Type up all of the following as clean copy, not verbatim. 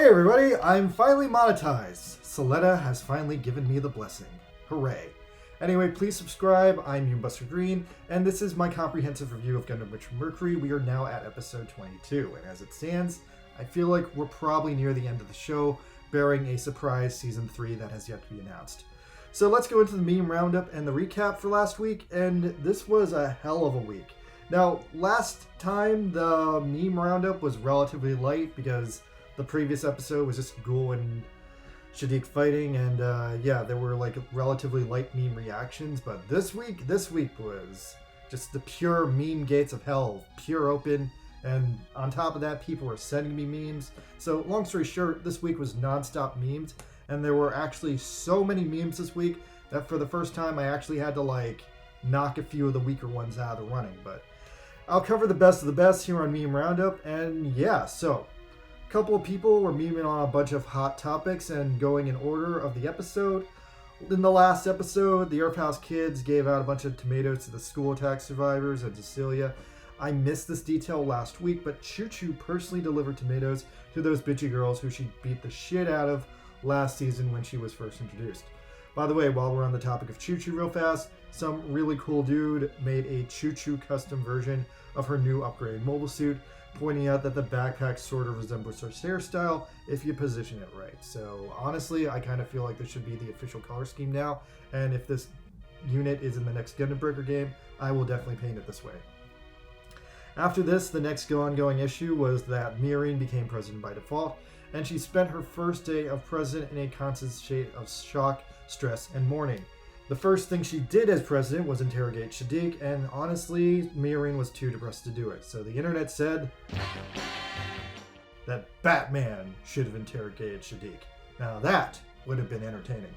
everybody, I'm finally monetized. Suletta has finally given me the blessing. Hooray. Anyway, please subscribe. I'm Buster Green, and this is my comprehensive review of Gundam Mercury. We are now at episode 22, and as it stands, I feel like we're probably near the end of the show, bearing a surprise season 3 that has yet to be announced. So let's go into the meme roundup and the recap for last week, and this was a hell of a week. Now, last time the meme roundup was relatively light because the previous episode was just Ghoul and Shadiq fighting, and there were like relatively light meme reactions, but this week was just the pure meme gates of hell, pure open, and on top of that, people were sending me memes. So long story short, this week was non-stop memes, and there were actually so many memes this week that for the first time I actually had to knock a few of the weaker ones out of the running, but I'll cover the best of the best here on Meme Roundup, and so a couple of people were memeing on a bunch of hot topics and going in order of the episode. In the last episode, the Earth House kids gave out a bunch of tomatoes to the school attack survivors and Cecilia. I missed this detail last week, but Choo Choo personally delivered tomatoes to those bitchy girls who she beat the shit out of last season when she was first introduced. By the way, while we're on the topic of Choo Choo real fast, some really cool dude made a Choo Choo custom version of her new upgraded mobile suit, pointing out that the backpack sort of resembles her hairstyle if you position it right. So honestly, I kind of feel like this should be the official color scheme now, and if this unit is in the next Gundam Breaker game, I will definitely paint it this way. After this, the next ongoing issue was that Miorine became president by default, and she spent her first day of president in a constant state of shock, stress, and mourning. The first thing she did as president was interrogate Shadiq, and honestly, Miorine was too depressed to do it. So the internet said that Batman should have interrogated Shadiq. Now that would have been entertaining.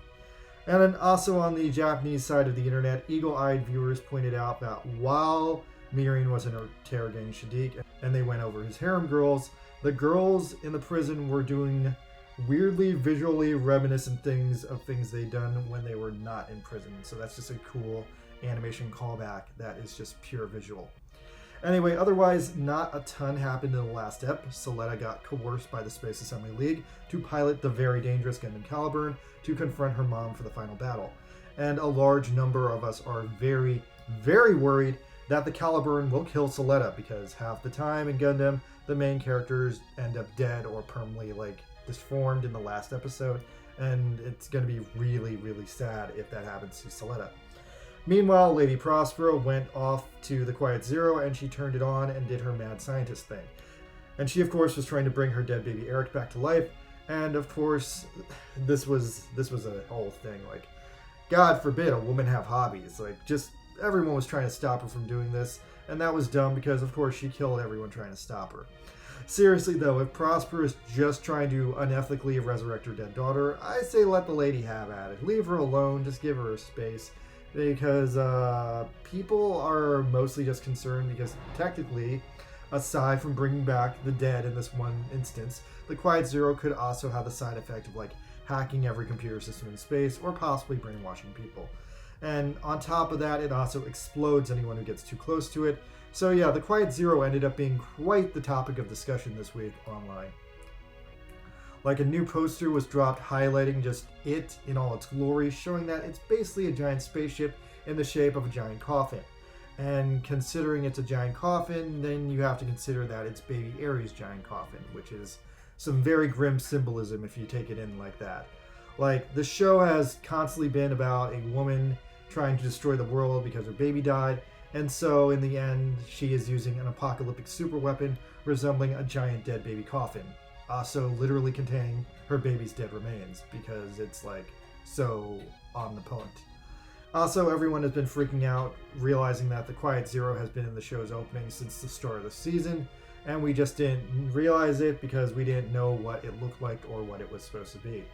And then also on the Japanese side of the internet, eagle-eyed viewers pointed out that while Miorine was interrogating Shadiq and they went over his harem girls, the girls in the prison were doing weirdly visually reminiscent things of things they'd done when they were not in prison. So that's just a cool animation callback that is just pure visual. Anyway, otherwise not a ton happened in the last ep. Suletta got coerced by the Space Assembly League to pilot the very dangerous Gundam Caliburn to confront her mom for the final battle. And a large number of us are very, very worried that the Caliburn will kill Suletta, because half the time in Gundam, the main characters end up dead or permanently disformed in the last episode, and it's going to be really, really sad if that happens to Suletta. Meanwhile, Lady Prospero went off to the Quiet Zero, and she turned it on and did her mad scientist thing. And she, of course, was trying to bring her dead baby Eric back to life, and of course, this was a whole thing. God forbid a woman have hobbies. Everyone was trying to stop her from doing this, and that was dumb because, of course, she killed everyone trying to stop her. Seriously, though, if Prosper is just trying to unethically resurrect her dead daughter, I say let the lady have at it. Leave her alone, just give her a space, because people are mostly just concerned because technically, aside from bringing back the dead in this one instance, the Quiet Zero could also have the side effect of hacking every computer system in space or possibly brainwashing people. And on top of that, it also explodes anyone who gets too close to it. So yeah, the Quiet Zero ended up being quite the topic of discussion this week online. A new poster was dropped highlighting just it in all its glory, showing that it's basically a giant spaceship in the shape of a giant coffin. And considering it's a giant coffin, then you have to consider that it's baby Aries' giant coffin, which is some very grim symbolism if you take it in like that. The show has constantly been about a woman trying to destroy the world because her baby died, and so in the end she is using an apocalyptic superweapon resembling a giant dead baby coffin, also literally containing her baby's dead remains, because it's so on the point. Also, everyone has been freaking out, realizing that the Quiet Zero has been in the show's opening since the start of the season, and we just didn't realize it because we didn't know what it looked like or what it was supposed to be.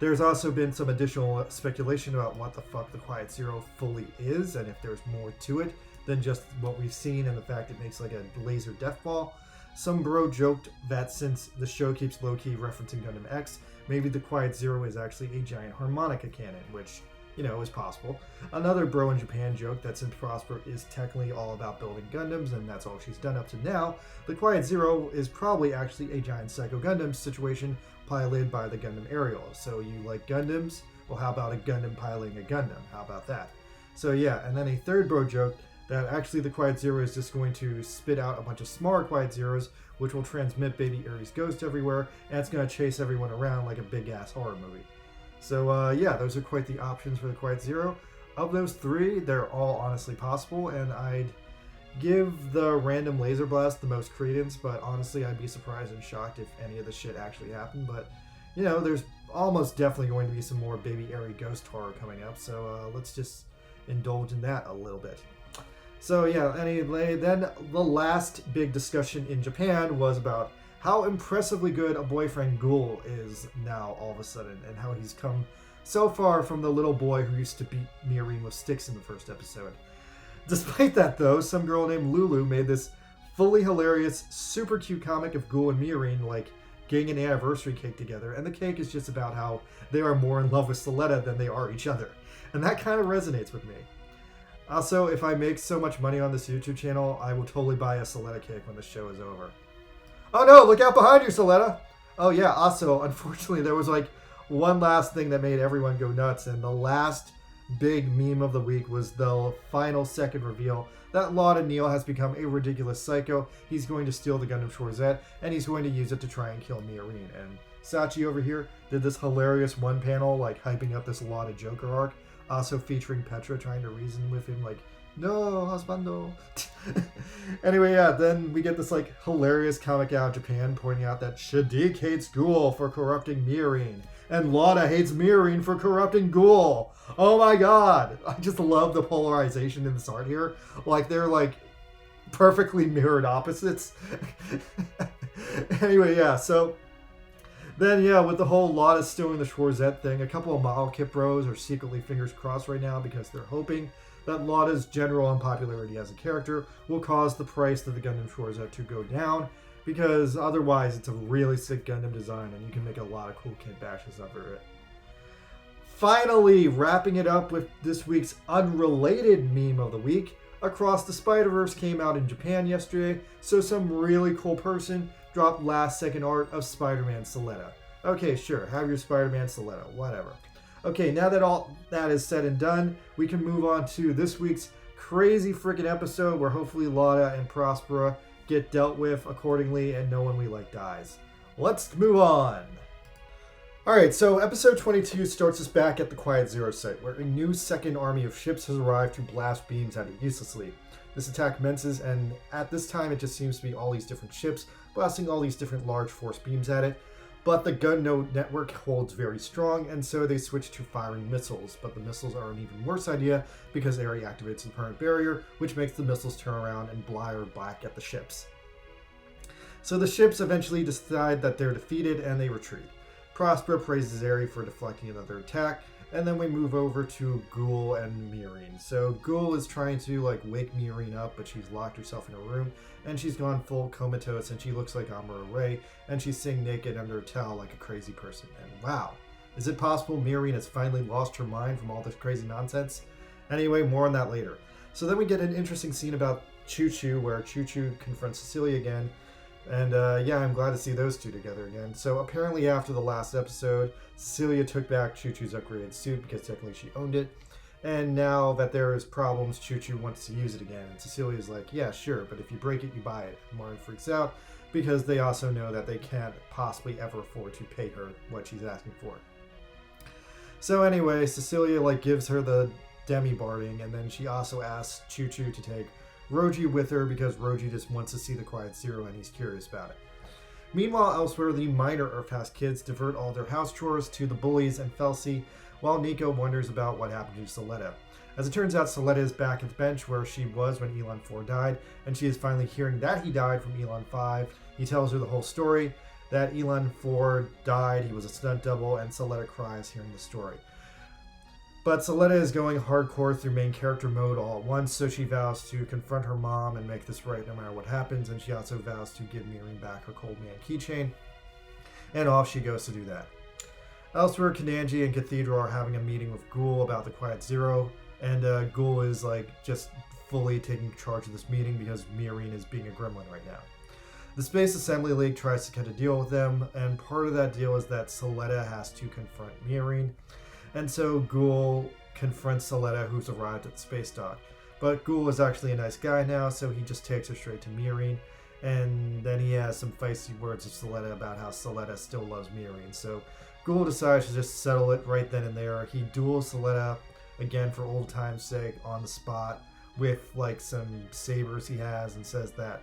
There's also been some additional speculation about what the fuck the Quiet Zero fully is, and if there's more to it than just what we've seen and the fact it makes a laser death ball. Some bro joked that since the show keeps low-key referencing Gundam X, maybe the Quiet Zero is actually a giant harmonica cannon, which is possible. Another bro in Japan joke that since Prospera is technically all about building Gundams, and that's all she's done up to now, the Quiet Zero is probably actually a giant Psycho Gundam situation piloted by the Gundam Aerial. So you like Gundams? Well, how about a Gundam piloting a Gundam? How about that? So yeah, and then a third bro joke that actually the Quiet Zero is just going to spit out a bunch of smaller Quiet Zeros, which will transmit Baby Aries Ghost everywhere, and it's going to chase everyone around like a big-ass horror movie. So yeah, those are quite the options for the Quiet Zero. Of those three, they're all honestly possible, and I'd give the random laser blast the most credence, but honestly I'd be surprised and shocked if any of the shit actually happened. But there's almost definitely going to be some more Baby Airy Ghost horror coming up, so let's just indulge in that a little bit. So yeah, anyway, then the last big discussion in Japan was about how impressively good a boyfriend Ghoul is now all of a sudden, and how he's come so far from the little boy who used to beat Miorine with sticks in the first episode. Despite that though, some girl named Lulu made this fully hilarious, super cute comic of Ghoul and Miorine like getting an anniversary cake together, and the cake is just about how they are more in love with Suletta than they are each other. And that kind of resonates with me. Also, if I make so much money on this YouTube channel, I will totally buy a Suletta cake when the show is over. Oh no, look out behind you, Suletta! Oh yeah, also, unfortunately, there was like one last thing that made everyone go nuts, and the last big meme of the week was the final second reveal that Lauda Neal has become a ridiculous psycho. He's going to steal the Gundam Chorzette, and he's going to use it to try and kill Miorine. And Sachi over here did this hilarious one panel, like hyping up this Lauda Joker arc, also featuring Petra trying to reason with him, like, no, husbando. Anyway, yeah, then we get this like hilarious comic out of Japan pointing out that Shadiq hates Ghoul for corrupting Miorine, and Lauda hates Miorine for corrupting Ghoul. Oh my god! I just love the polarization in this art here. Like, they're like perfectly mirrored opposites. Anyway, yeah, so then, yeah, with the whole Lauda stealing the Chorzette thing, a couple of model kit bros are secretly fingers crossed right now because they're hoping that Lauda's general unpopularity as a character will cause the price of the Gundam Chorzette to go down, because otherwise it's a really sick Gundam design and you can make a lot of cool kit bashes over it. Finally, wrapping it up with this week's unrelated meme of the week, Across the Spider-Verse came out in Japan yesterday, so some really cool person dropped last second art of Spider-Man Suletta. Okay, sure, have your Spider-Man Suletta, whatever. Okay, now that all that is said and done, we can move on to this week's crazy freaking episode where hopefully Lauda and Prospera get dealt with accordingly and no one we like dies. Let's move on. Alright, so episode 22 starts us back at the Quiet Zero site, where a new second army of ships has arrived to blast beams at it uselessly. This attack commences, and at this time it just seems to be all these different ships blasting all these different large force beams at it. But the gun node network holds very strong, and so they switch to firing missiles. But the missiles are an even worse idea because they already activates the permanent barrier, which makes the missiles turn around and blare back at the ships. So the ships eventually decide that they're defeated and they retreat. Prospera praises Eri for deflecting another attack, and then we move over to Ghoul and Miorine. So Ghoul is trying to like wake Miorine up, but she's locked herself in a room, and she's gone full comatose, and she looks like Amuro Ray, and she's sitting naked under a towel like a crazy person. And wow, is it possible Miorine has finally lost her mind from all this crazy nonsense? Anyway, more on that later. So then we get an interesting scene about Choo Choo, where Choo Choo confronts Cecilia again. And yeah, I'm glad to see those two together again. So apparently after the last episode, Cecilia took back Choo Choo's upgraded suit because technically she owned it. And now that there is problems, Choo Choo wants to use it again. And Cecilia's like, yeah, sure, but if you break it, you buy it. And Martin freaks out because they also know that they can't possibly ever afford to pay her what she's asking for. So anyway, Cecilia like gives her the demi-barding, and then she also asks Choo Choo to take Roji with her because Roji just wants to see the Quiet Zero and he's curious about it. Meanwhile, elsewhere, the minor Earthhouse kids divert all their house chores to the bullies and Felsi, while Nico wonders about what happened to Suletta. As it turns out, Suletta is back at the bench where she was when Elan 4 died, and she is finally hearing that he died from Elan 5. He tells her the whole story, that Elan 4 died, he was a stunt double, and Suletta cries hearing the story. But Suletta is going hardcore through main character mode all at once, so she vows to confront her mom and make this right no matter what happens, and she also vows to give Miorine back her Cold Man keychain, and off she goes to do that. Elsewhere, Kananji and Cathedral are having a meeting with Ghoul about the Quiet Zero, and Ghoul is like just fully taking charge of this meeting because Miorine is being a gremlin right now. The Space Assembly League tries to cut a deal with them, and part of that deal is that Suletta has to confront Miorine, and so Ghoul confronts Suletta, who's arrived at the space dock. But Ghoul is actually a nice guy now, so he just takes her straight to Miorine, and then he has some feisty words of Suletta about how Suletta still loves Miorine. So Ghoul decides to just settle it right then and there. He duels Suletta, again for old time's sake, on the spot, with like some sabers he has, and says that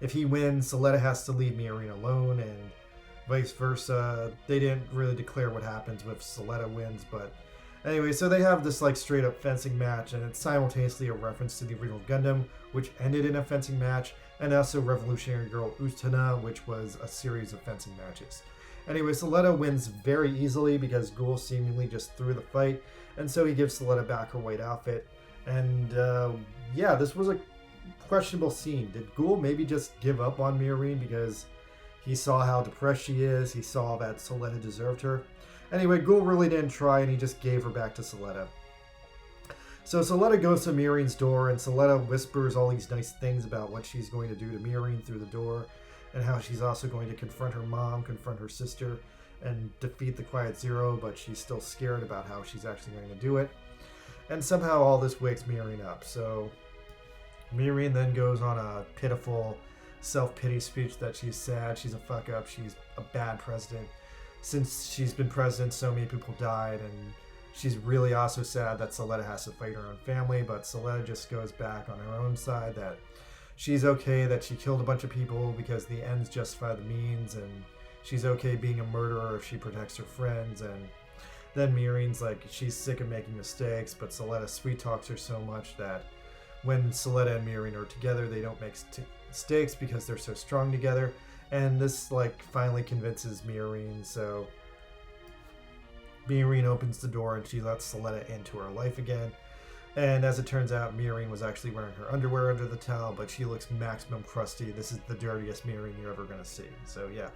if he wins, Suletta has to leave Miorine alone, and vice versa. They didn't really declare what happens if Suletta wins, but anyway, so they have this like straight up fencing match, and it's simultaneously a reference to the original Gundam, which ended in a fencing match, and also Revolutionary Girl Utena, which was a series of fencing matches. Anyway, Suletta wins very easily because Ghoul seemingly just threw the fight, and so he gives Suletta back her white outfit. And yeah, this was a questionable scene. Did Ghoul maybe just give up on Miorine because he saw how depressed she is? He saw that Suletta deserved her. Anyway, Ghoul really didn't try, and he just gave her back to Suletta. So Suletta goes to Miorine's door, and Suletta whispers all these nice things about what she's going to do to Miorine through the door, and how she's also going to confront her mom, confront her sister, and defeat the Quiet Zero, but she's still scared about how she's actually going to do it. And somehow all this wakes Miorine up. So Miorine then goes on a pitiful self-pity speech that she's sad, she's a fuck-up, she's a bad president. Since she's been president, so many people died, and she's really also sad that Suletta has to fight her own family, but Suletta just goes back on her own side that she's okay that she killed a bunch of people because the ends justify the means, and she's okay being a murderer if she protects her friends. And then Miorine's like, she's sick of making mistakes, but Suletta sweet talks her so much that when Suletta and Miorine are together, they don't make mistakes because they're so strong together. And this like finally convinces Miorine, so Miorine opens the door and she lets Suletta into her life again. And as it turns out, Miorine was actually wearing her underwear under the towel, but she looks maximum crusty. This is the dirtiest Miorine you're ever going to see. So yeah,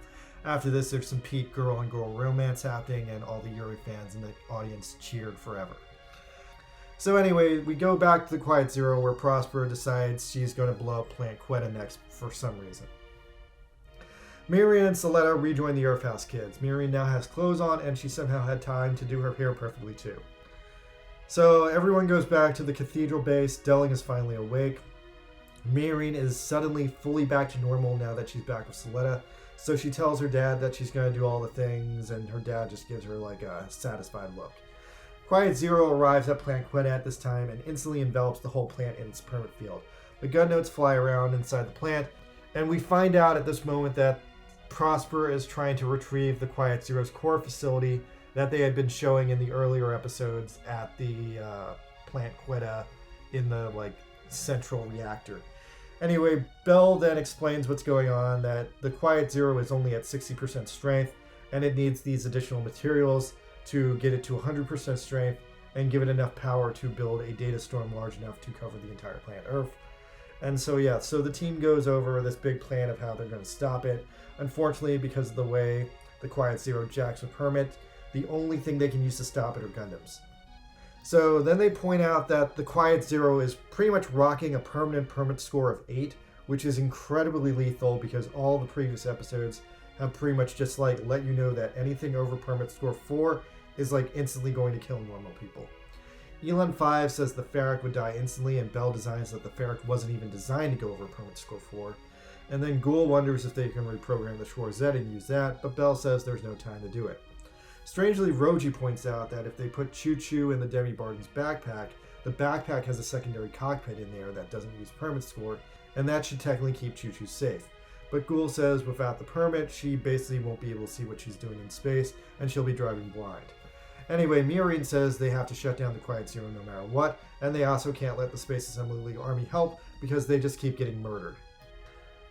after this, there's some peak girl and girl romance happening, and all the Yuri fans in the audience cheered forever. So anyway, we go back to the Quiet Zero, where Prospera decides she's going to blow up Plant Quetta next for some reason. Miorine and Suletta rejoin the Earth House kids. Miorine now has clothes on, and she somehow had time to do her hair perfectly too. So everyone goes back to the Cathedral base. Delling is finally awake. Miorine is suddenly fully back to normal now that she's back with Suletta. So she tells her dad that she's going to do all the things, and her dad just gives her like a satisfied look. Quiet Zero arrives at Plant Quetta at this time and instantly envelops the whole plant in its permit field. The gun notes fly around inside the plant, and we find out at this moment that Prosper is trying to retrieve the Quiet Zero's core facility that they had been showing in the earlier episodes at the Plant Quetta in the like central reactor. Anyway, Bell then explains what's going on, that the Quiet Zero is only at 60% strength, and it needs these additional materials to get it to 100% strength and give it enough power to build a data storm large enough to cover the entire planet Earth. And so yeah, so the team goes over this big plan of how they're going to stop it. Unfortunately, because of the way the Quiet Zero jacks a permit, the only thing they can use to stop it are Gundams. So then they point out that the Quiet Zero is pretty much rocking a permanent permit score of 8, which is incredibly lethal because all the previous episodes have pretty much just like let you know that anything over permit score 4 is like instantly going to kill normal people. Elon 5 says the Ferric would die instantly, and Bell designs that the Ferric wasn't even designed to go over permit score 4. And then Ghoul wonders if they can reprogram the Shore Z and use that, but Bell says there's no time to do it. Strangely, Roji points out that if they put Choo Choo in the Demi Barton's backpack, the backpack has a secondary cockpit in there that doesn't use permit score, and that should technically keep Choo Choo safe. But Ghoul says without the permit, she basically won't be able to see what she's doing in space, and she'll be driving blind. Anyway, Miorine says they have to shut down the Quiet Zero no matter what, and they also can't let the Space Assembly League Army help because they just keep getting murdered.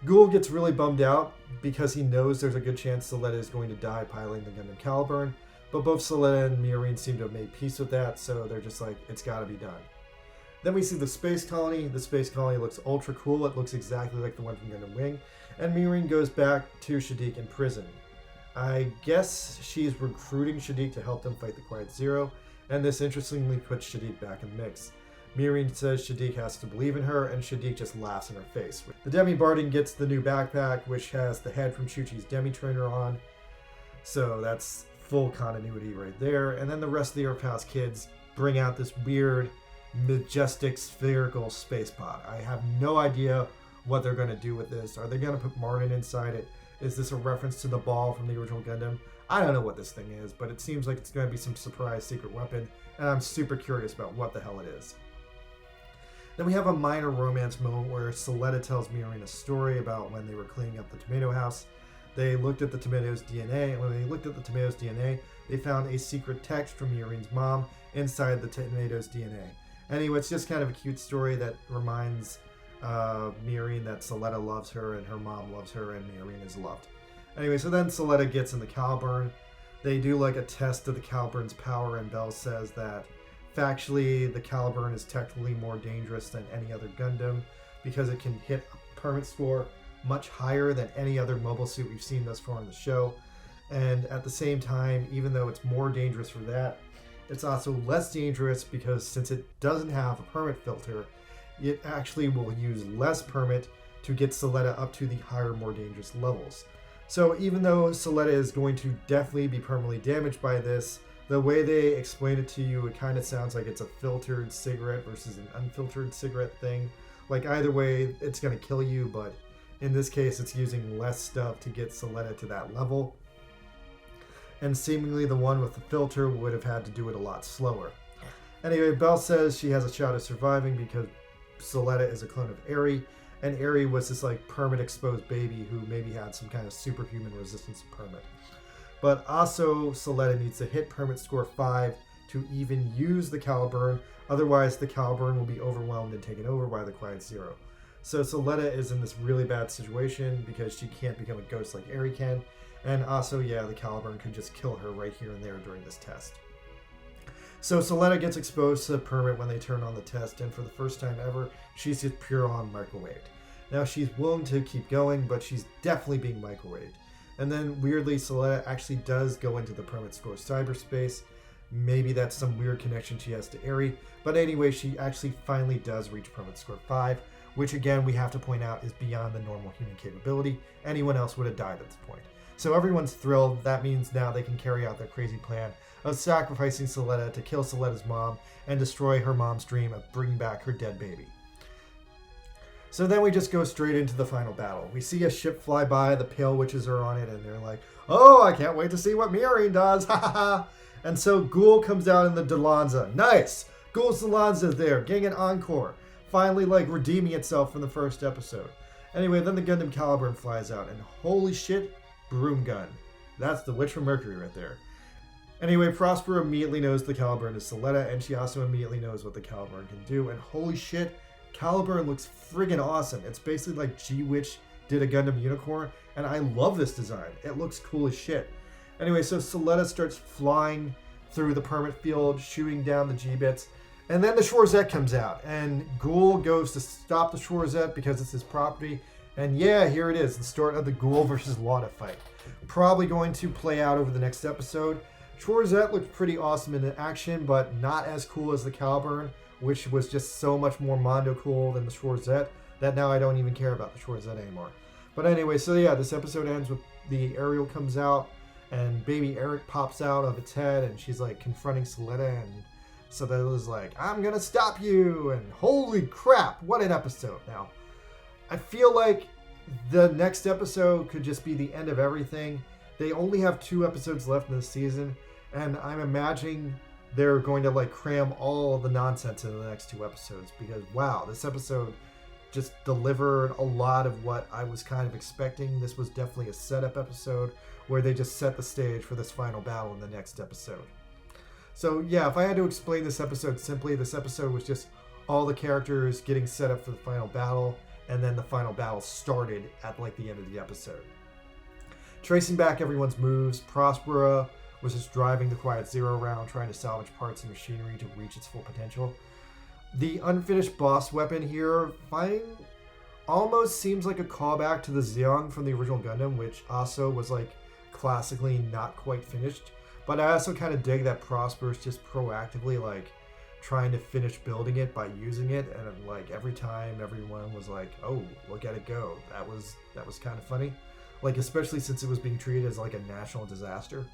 Ghoul gets really bummed out because he knows there's a good chance Suletta is going to die piloting the Gundam Caliburn, but both Suletta and Miorine seem to have made peace with that, so they're just like, it's gotta be done. Then we see the space colony. The space colony looks ultra cool. It looks exactly like the one from Gundam Wing, and Miorine goes back to Shaddiq in prison. I guess she's recruiting Shaddiq to help them fight the Quiet Zero, and this interestingly puts Shaddiq back in the mix. Miorine says Shaddiq has to believe in her, and Shaddiq just laughs in her face. The Demi Barden gets the new backpack, which has the head from Chuchi's Demi Trainer on, so that's full continuity right there. And then the rest of the Earth House kids bring out this weird, majestic, spherical space pod. I have no idea what they're going to do with this. Are they going to put Martin inside it? Is this a reference to the ball from the original Gundam? I don't know what this thing is, but it seems like it's going to be some surprise secret weapon, and I'm super curious about what the hell it is. Then we have a minor romance moment where Suletta tells Miorine a story about when they were cleaning up the tomato house. They looked at the tomato's DNA, and when they looked at the tomato's DNA, they found a secret text from Miorine's mom inside the tomato's DNA. Anyway, it's just kind of a cute story that reminds Miorine that Suletta loves her and her mom loves her and Miorine is loved. Anyway, so then Suletta gets in the Caliburn. They do like a test of the Caliburn's power, and Bell says that factually the Caliburn is technically more dangerous than any other Gundam because it can hit a permit score much higher than any other mobile suit we've seen thus far in the show. And at the same time, even though it's more dangerous for that, it's also less dangerous because since it doesn't have a permit filter, it actually will use less permit to get Suletta up to the higher, more dangerous levels. So even though Suletta is going to definitely be permanently damaged by this, the way they explain it to you, it kind of sounds like it's a filtered cigarette versus an unfiltered cigarette thing. Like either way, it's going to kill you, but in this case, it's using less stuff to get Suletta to that level. And seemingly the one with the filter would have had to do it a lot slower. Anyway, Belle says she has a shot at surviving because Suletta is a clone of Eri, and Eri was this like permit exposed baby who maybe had some kind of superhuman resistance to permit. But also Suletta needs to hit permit score 5 to even use the Caliburn, otherwise the Caliburn will be overwhelmed and taken over by the Quiet Zero. So Suletta is in this really bad situation because she can't become a ghost like Eri can, and also the Caliburn could just kill her right here and there during this test. So Suletta gets exposed to permit when they turn on the test, and for the first time ever, she's just pure on microwaved. Now she's willing to keep going, but she's definitely being microwaved. And then weirdly, Suletta actually does go into the permit score cyberspace. Maybe that's some weird connection she has to Eri, but anyway, she actually finally does reach permit score 5, which again we have to point out is beyond the normal human capability. Anyone else would have died at this point. So everyone's thrilled. That means now they can carry out their crazy plan of sacrificing Suletta to kill Suletta's mom and destroy her mom's dream of bringing back her dead baby. So then we just go straight into the final battle. We see a ship fly by, the Pale Witches are on it, and they're like, oh, I can't wait to see what Miorine does, ha ha ha. And so Ghoul comes out in the Delanza. Nice! Ghoul's Delanza is there, getting an encore. Finally, redeeming itself from the first episode. Anyway, then the Gundam Caliburn flies out, and holy shit, broom gun. That's the witch from Mercury right there. Anyway, Prospera immediately knows the Caliburn is Suletta, and she also immediately knows what the Caliburn can do, and holy shit, Caliburn looks friggin' awesome. It's basically like G-Witch did a Gundam Unicorn, and I love this design. It looks cool as shit. Anyway, so Suletta starts flying through the permit field, shooting down the G-Bits, and then the Schwarzette comes out, and Ghoul goes to stop the Schwarzette because it's his property, and here it is, the start of the Ghoul versus Lotta fight. Probably going to play out over the next episode. Schwarzette looked pretty awesome in action, but not as cool as the Caliburn, which was just so much more Mondo cool than the Schwarzette that now I don't even care about the Schwarzette anymore. But anyway, so this episode ends with the Ariel comes out and baby Eric pops out of its head and she's confronting Suletta, and Suletta's like, I'm gonna stop you, and holy crap, what an episode. Now, I feel like the next episode could just be the end of everything. They only have 2 episodes left in this season, and I'm imagining they're going to cram all the nonsense into the next 2 episodes because wow, this episode just delivered a lot of what I was kind of expecting. This was definitely a setup episode where they just set the stage for this final battle in the next episode. So if I had to explain this episode simply, this episode was just all the characters getting set up for the final battle, and then the final battle started at the end of the episode. Tracing back everyone's moves, Prospera was just driving the Quiet Zero around, trying to salvage parts and machinery to reach its full potential. The unfinished boss weapon here almost seems like a callback to the Zeong from the original Gundam, which also was classically not quite finished. But I also kind of dig that Prosper's just proactively like trying to finish building it by using it, and like every time everyone was like, "Oh, look at it go!" That was kind of funny, like especially since it was being treated as like a national disaster.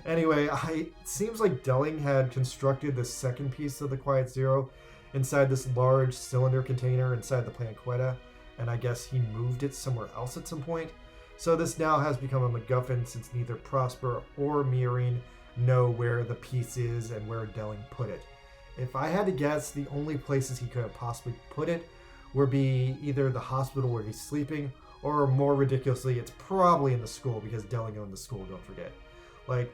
Anyway, it seems like Delling had constructed the second piece of the Quiet Zero inside this large cylinder container inside the planet Quetta, and I guess he moved it somewhere else at some point. So this now has become a MacGuffin since neither Prosper or Miorine know where the piece is and where Delling put it. If I had to guess, the only places he could have possibly put it would be either the hospital where he's sleeping, or more ridiculously, it's probably in the school because Delling owned the school, don't forget. Like,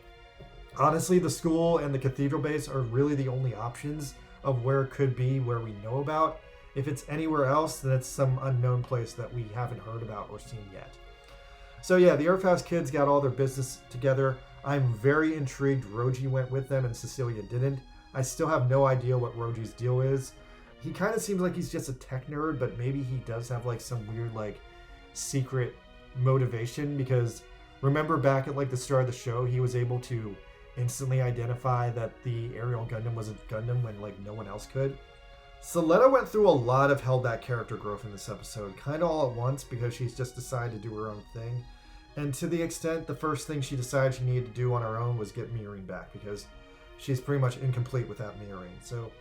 honestly, the school and the cathedral base are really the only options of where it could be where we know about. If it's anywhere else, then it's some unknown place that we haven't heard about or seen yet. So yeah, the Earth House kids got all their business together. I'm very intrigued Roji went with them and Cecilia didn't. I still have no idea what Roji's deal is. He kind of seems like he's just a tech nerd, but maybe he does have like some weird like secret motivation, because remember back at like the start of the show, he was able to instantly identify that the aerial Gundam was a Gundam when like no one else could. Suletta went through a lot of held-back character growth in this episode, kind of all at once because she's just decided to do her own thing. And to the extent the first thing she decided she needed to do on her own was get Miorine back, because she's pretty much incomplete without Miorine. So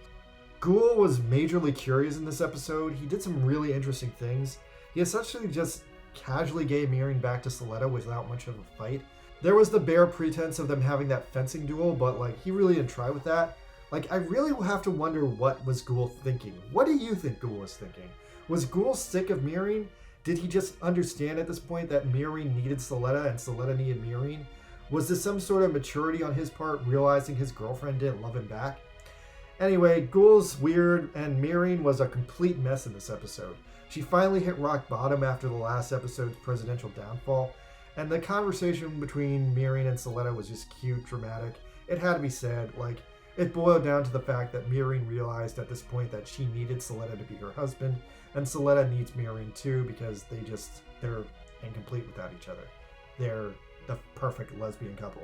Ghoul was majorly curious in this episode. He did some really interesting things. He essentially just casually gave Miorine back to Suletta without much of a fight. There was the bare pretense of them having that fencing duel, but like he really didn't try with that. Like, I really have to wonder what was Ghoul thinking. What do you think Ghoul was thinking? Was Ghoul sick of Miorine? Did he just understand at this point that Miorine needed Suletta and Suletta needed Miorine? Was this some sort of maturity on his part, realizing his girlfriend didn't love him back? Anyway, Ghoul's weird, and Miorine was a complete mess in this episode. She finally hit rock bottom after the last episode's presidential downfall, and the conversation between Miorine and Suletta was just cute, dramatic. It had to be said, like, it boiled down to the fact that Miorine realized at this point that she needed Suletta to be her husband, and Suletta needs Miorine too because they're incomplete without each other. They're the perfect lesbian couple.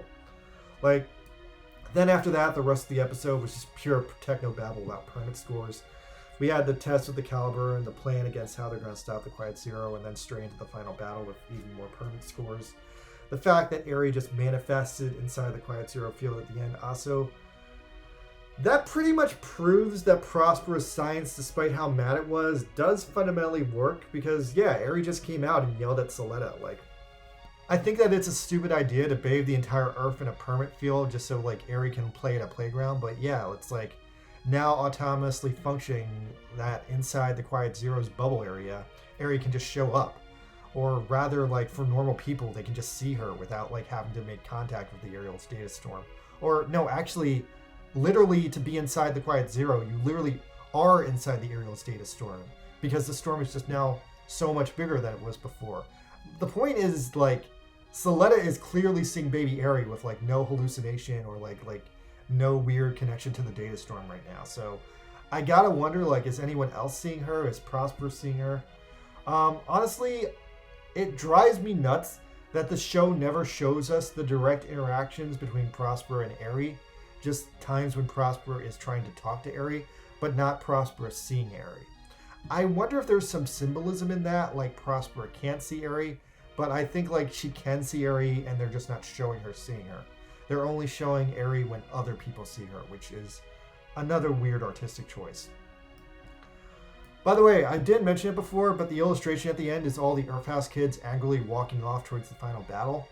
Like, then after that, the rest of the episode was just pure techno-babble about permit scores. We had the test with the caliber and the plan against how they're going to stop the Quiet Zero, and then straight into the final battle with even more permit scores. The fact that Eri just manifested inside the Quiet Zero field at the end also, that pretty much proves that Prosperous science, despite how mad it was, does fundamentally work, because yeah, Eri just came out and yelled at Suletta. Like, I think that it's a stupid idea to bathe the entire Earth in a permit field just so like Eri can play at a playground, but yeah, it's like now autonomously functioning that inside the Quiet Zero's bubble area, Eri can just show up. Or rather, like, for normal people, they can just see her without like having to make contact with the aerial data storm. Or no, actually, literally to be inside the Quiet Zero, you literally are inside the aerial data storm, because the storm is just now so much bigger than it was before. The point is, like, Suletta is clearly seeing baby Eri with like no hallucination or like no weird connection to the data storm right now. So I gotta wonder, like, is anyone else seeing her? Is Prosper seeing her? Honestly, it drives me nuts that the show never shows us the direct interactions between Prosper and Eri. Just times when Prosper is trying to talk to Eri, but not Prosper seeing Eri. I wonder if there's some symbolism in that, like Prosper can't see Eri, but I think like she can see Eri and they're just not showing her seeing her. They're only showing Eri when other people see her, which is another weird artistic choice. By the way, I did mention it before, but the illustration at the end is all the Earth House kids angrily walking off towards the final battle.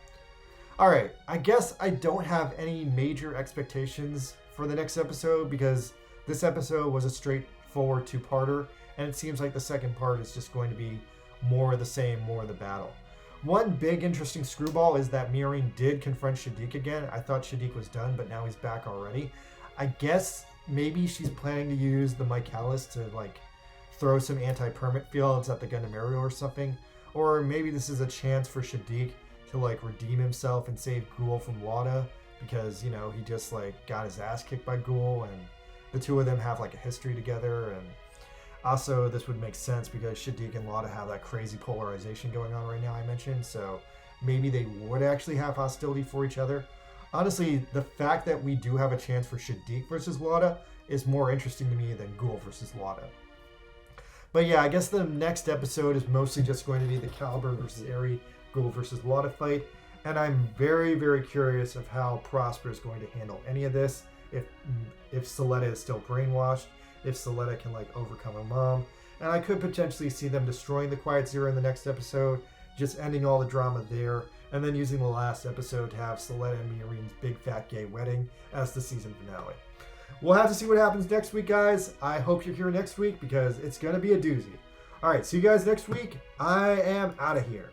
Alright, I guess I don't have any major expectations for the next episode, because this episode was a straightforward two-parter, and it seems like the second part is just going to be more of the same, more of the battle. One big interesting screwball is that Miorine did confront Shaddiq again. I thought Shaddiq was done, but now he's back already. I guess maybe she's planning to use the Michaelis to like throw some anti-permit fields at the Gundam aerial or something. Or maybe this is a chance for Shaddiq to like redeem himself and save Ghoul from Wada, because, you know, he just like got his ass kicked by Ghoul, and the two of them have like a history together. And also this would make sense because Shaddiq and Wada have that crazy polarization going on right now I mentioned, so maybe they would actually have hostility for each other. Honestly, the fact that we do have a chance for Shadiq versus Lada is more interesting to me than Ghoul versus Lada. But yeah, I guess the next episode is mostly just going to be the Caliber versus Eri, Ghoul versus Lada fight. And I'm very, very curious of how Prosper is going to handle any of this. If Suletta is still brainwashed, if Suletta can like overcome her mom. And I could potentially see them destroying the Quiet Zero in the next episode, just ending all the drama there, and then using the last episode to have Suletta and Miorine's big fat gay wedding as the season finale. We'll have to see what happens next week, guys. I hope you're here next week because it's going to be a doozy. All right, see you guys next week. I am out of here.